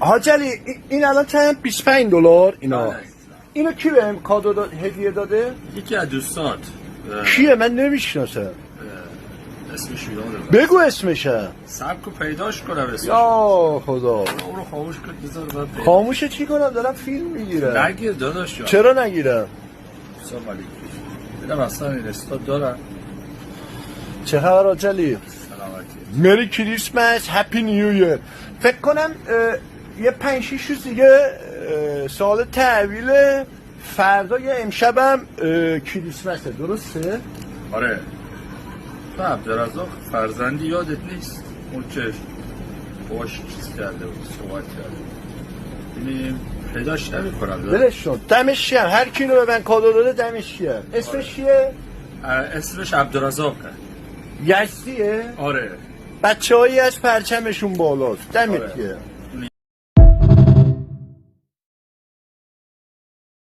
حاج علی این الان چند 25 دلار اینا. بله. اینو کی بهم کادو هدیه داده؟ یکی از دوستات. کیه؟ من نمیشناسم. اسمش یادم. بگو اسمشه. سبکو پیداش کنم اسمش. یا خدا. اون رو خاموش کن بذار بعد پیدا. خاموشه چی کنم؟ دارم فیلم میگیرم. نگیر داداش جان. چرا نگیرم؟ سلام علیکم. دیدم اصلا این استاد دارن. چه خبر حاج علی؟ سلامتی. مری کریسمس هپی نیو ایر. فکر کنم یه 5-6 روز دیگه سال تحویل فردا یا امشبم کریسمسه، درسته؟ آره. تو عبدالرزاق فرزندی یادت نیست؟ اون که باش چیز کرده بود صحبت کرده. ببینیم پیداش نمی کنم. بلش شد. دمش چیه؟ هر کی رو به من کادو داده دمش چیه؟ اسمش چیه؟ اسمش عبدالرزاقه. یزدیه؟ آره. بچه‌هایی از پرچمشون بالاست. دمت آره. گرم.